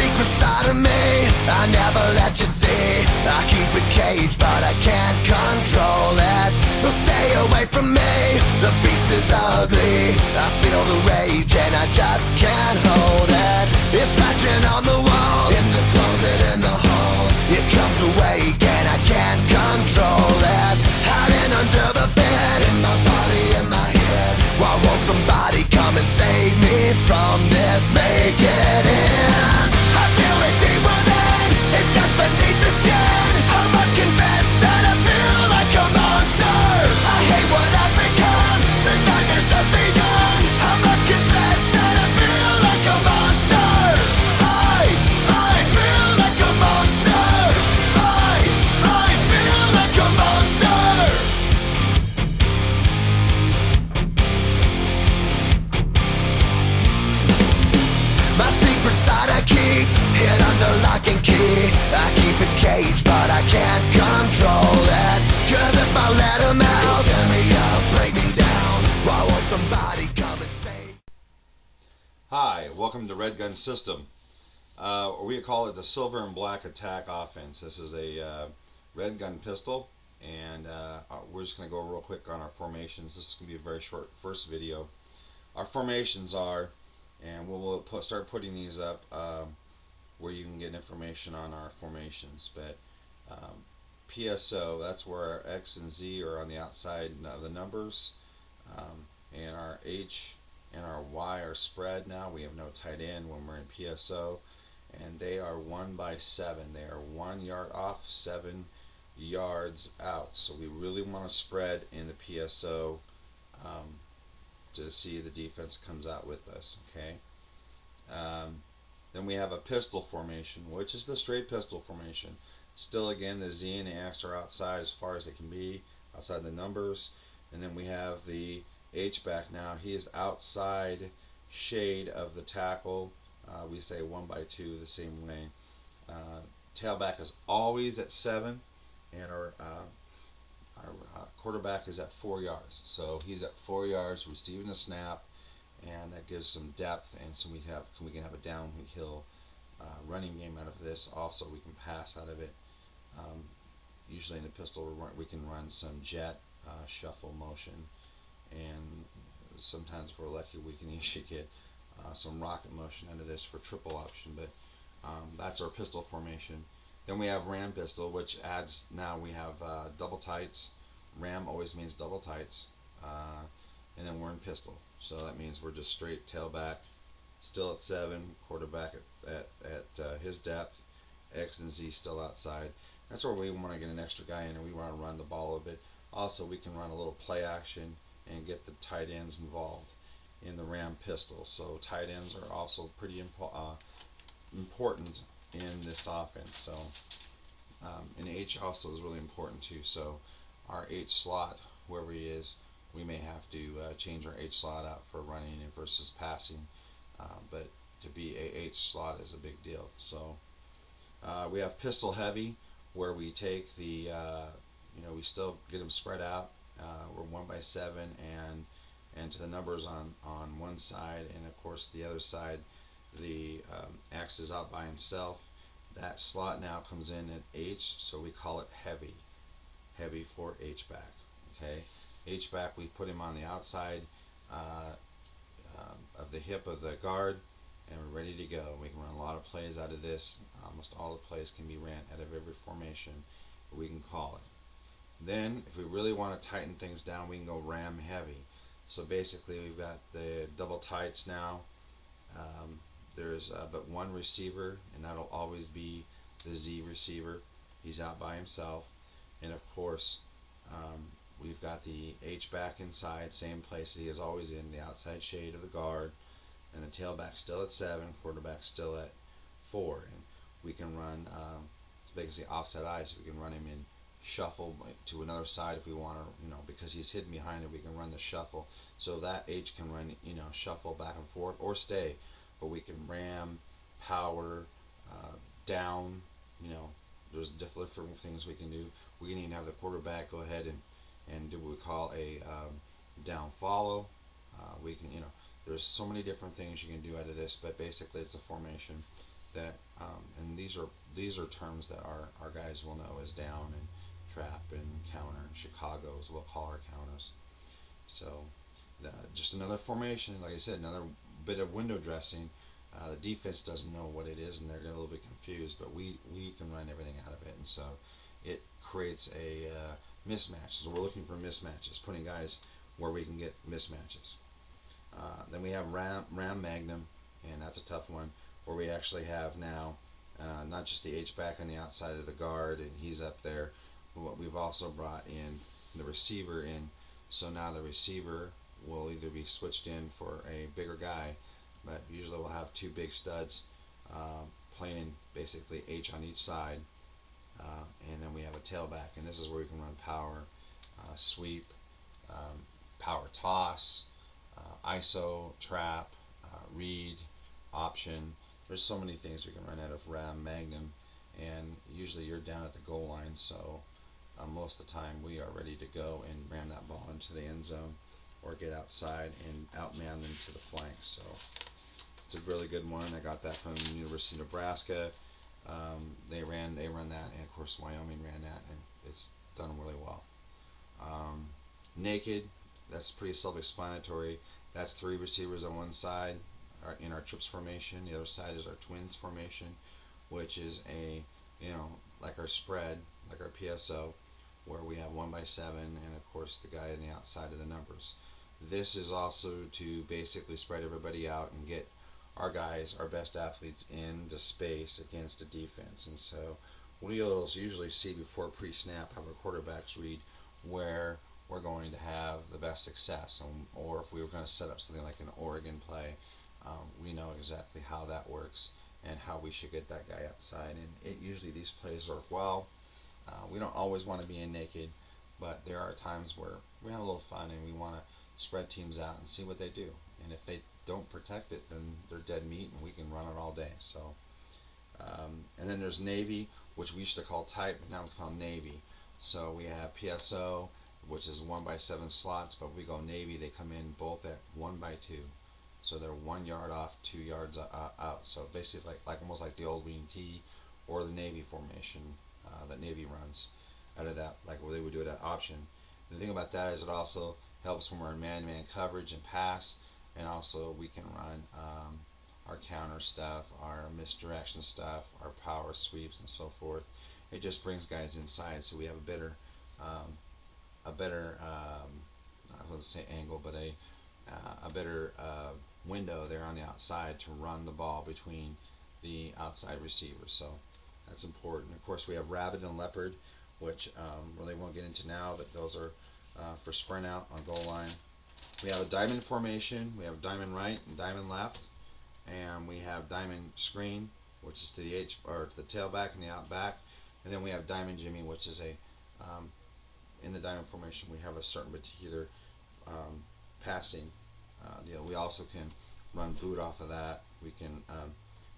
secret side of me, I never let you see. I keep it caged, but I can't control it. So stay away from me, the beast is ugly. I feel the rage and I just can't hold it. It's scratching on the walls, in the closet, in the halls. It comes awake and I can't control it. Hiding under the bed, in my body, in my head. Why won't somebody come and save me from this? Make it end. I feel it deep within, it's just beneath the skin. I must confess that I feel like a monster. I hate what I've become, the nightmare's just begun. I must confess that I feel like a monster. I feel like a monster. I feel like a monster. My secret side I keep hid under lock and key. I keep it caged, but I can't control it. Cause if I let him out, he'll tear me up, break me down. Why won't somebody come and save? Hi, welcome to Red Gun System. We call it the Silver and Black Attack Offense. This is a red gun pistol, and we're just going to go real quick on our formations. This is going to be a very short first video. Our formations are, and we'll start putting these up where you can get information on our formations. But PSO, that's where our X and Z are on the outside of the numbers, and our H and our Y are spread now. We have no tight end when we're in PSO, and they are 1 by 7. They are 1 yard off, 7 yards out. So we really want to spread in the PSO to see the defense comes out with us. Okay. Then we have a pistol formation, which is the straight pistol formation. Still, again, the Z and the X are outside as far as they can be, outside the numbers. And then we have the H-back now. He is outside shade of the tackle. We say 1 by 2 the same way. Tailback is always at 7, and our quarterback is at 4 yards. So he's at 4 yards receiving the snap, and that gives some depth, and so we can have a downhill running game out of this. Also, we can pass out of it. Usually in the pistol, we can run some jet shuffle motion, and sometimes if we're lucky, we can usually get some rocket motion out of this for triple option. But that's our pistol formation. Then we have ram pistol, which adds, now we have double tights. Ram always means double tights, and then we're in pistol. So that means we're just straight tailback, still at 7, quarterback at his depth, X and Z still outside. That's where we want to get an extra guy in, and we want to run the ball a bit. Also, we can run a little play action and get the tight ends involved in the ram pistol. So tight ends are also pretty important in this offense. So and H also is really important too. So our H slot, wherever he is, we may have to change our H slot out for running and versus passing, but to be a H slot is a big deal. So we have pistol heavy, where we take the we still get them spread out. We're 1 by 7, and to the numbers on one side, and of course the other side, the X is out by himself. That slot now comes in at H, so we call it heavy for H back. Okay. H-back, we put him on the outside of the hip of the guard, and we're ready to go. We can run a lot of plays out of this. Almost all the plays can be ran out of every formation, but we can call it. Then, if we really want to tighten things down, we can go ram heavy. So basically, we've got the double tights now. There's but one receiver, and that'll always be the Z receiver. He's out by himself. And of course, we've got the H-back inside, same place he is always in, the outside shade of the guard, and the tailback still at 7, quarterback still at 4. And we can run, it's basically offset eyes, we can run him in shuffle to another side if we want to, because he's hidden behind it, we can run the shuffle. So that H can run, shuffle back and forth or stay, but we can ram, power, down, there's different things we can do. We can even have the quarterback go ahead and do what we call a down follow. We can, there's so many different things you can do out of this, but basically it's a formation. that, and these are terms that our guys will know as down and trap and counter. Chicago is what we'll call our counters. So just another formation, like I said, another bit of window dressing. The defense doesn't know what it is, and they're a little bit confused, but we can run everything out of it, and so it creates a mismatch. So we're looking for mismatches, putting guys where we can get mismatches. Then we have Ram Magnum, and that's a tough one, where we actually have now not just the H-back on the outside of the guard, and he's up there, but we've also brought in the receiver in, so now the receiver will either be switched in for a bigger guy, but usually we'll have two big studs playing basically H on each side, and then we have a tailback, and this is where we can run power, sweep, power toss, ISO, trap, read, option. There's so many things we can run out of Ram Magnum, and usually you're down at the goal line, so most of the time we are ready to go and ram that ball into the end zone or get outside and outman them to the flank. So it's a really good one. I got that from the University of Nebraska. They run that, and of course Wyoming ran that, and it's done really well. Naked, that's pretty self-explanatory. That's three receivers on one side in our trips formation. The other side is our twins formation, which is like our spread, like our PSO, where we have 1x7, and of course the guy on the outside of the numbers. This is also to basically spread everybody out and get our guys, our best athletes, into space against a defense. And so we'll usually see before pre-snap how our quarterbacks read where we're going to have the best success, or if we were going to set up something like an Oregon play, we know exactly how that works and how we should get that guy outside. And usually these plays work well. We don't always want to be in naked, but there are times where we have a little fun and we want to spread teams out and see what they do. And if they don't protect it, then they're dead meat, and we can run it all day. So, and then there's Navy, which we used to call type, but now we call Navy. So we have PSO, which is 1x7 slots, but we go Navy, they come in both at 1x2. So they're 1 yard off, 2 yards out. So basically like almost like the old wing T or the Navy formation that Navy runs out of that, like where they would do it at option. And the thing about that is it also helps when we're in man-to-man coverage and pass, and also we can run our counter stuff, our misdirection stuff, our power sweeps, and so forth. It just brings guys inside, so we have a better I wouldn't say angle, but a better window there on the outside to run the ball between the outside receivers. So that's important. Of course, we have rabbit and leopard, which really won't get into now, but those are for sprint out on goal line. We have a diamond formation. We have diamond right and diamond left, and we have diamond screen, which is to the to the tailback and the outback, and then we have diamond jimmy, which is a in the diamond formation we have a certain particular passing deal. We also can run boot off of that. We can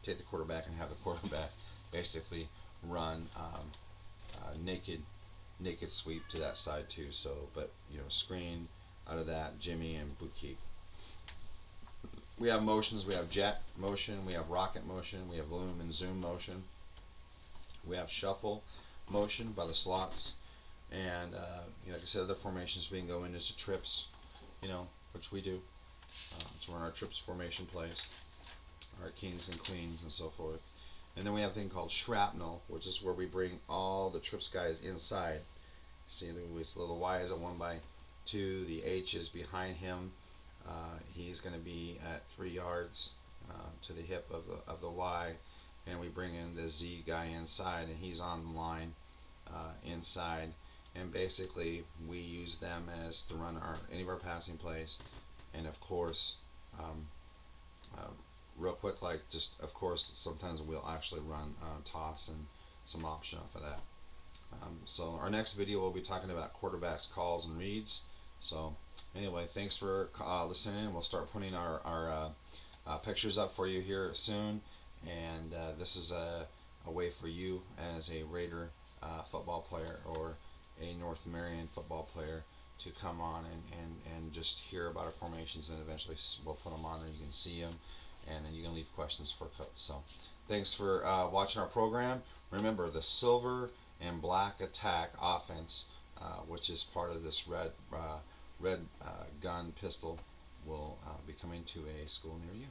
take the quarterback and have the quarterback basically run naked sweep to that side too. So, but screen out of that, jimmy, and boot keep. We have motions. We have jet motion. We have rocket motion. We have loom and zoom motion. We have shuffle motion by the slots, and like I said, other formations we can go into trips, which we do. To run our trips formation plays, our kings and queens and so forth. And then we have a thing called shrapnel, which is where we bring all the trips guys inside. See, so the Y is at 1x2, the H is behind him. He's going to be at 3 yards to the hip of the Y, and we bring in the Z guy inside, and he's on the line inside. And basically, we use them as to run any of our passing plays. And of course, real quick, of course, sometimes we'll actually run toss and some option off of that. So our next video we'll be talking about quarterbacks, calls, and reads. So anyway, thanks for listening, and we'll start putting our pictures up for you here soon. And this is a way for you as a Raider football player or a North American football player to come on and just hear about our formations, and eventually we'll put them on and you can see them, and then you can leave questions for Coach. So Thanks for watching our program. Remember, the silver and black attack offense, which is part of this red gun pistol, will be coming to a school near you.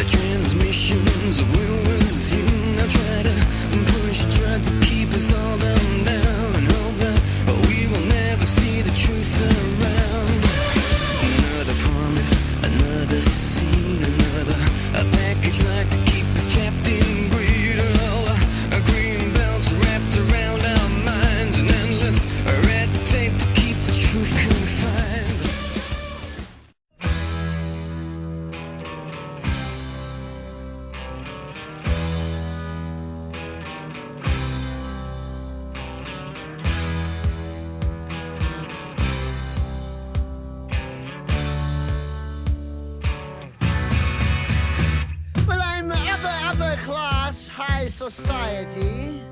Transmissions will resume. I try to keep us all down and hope that we will never see the truth around. Another promise, another scene, another package like to keep us trapped in greed. All green belts wrapped around our minds, and endless red tape to keep the truth confined. Well, I'm upper class, high society.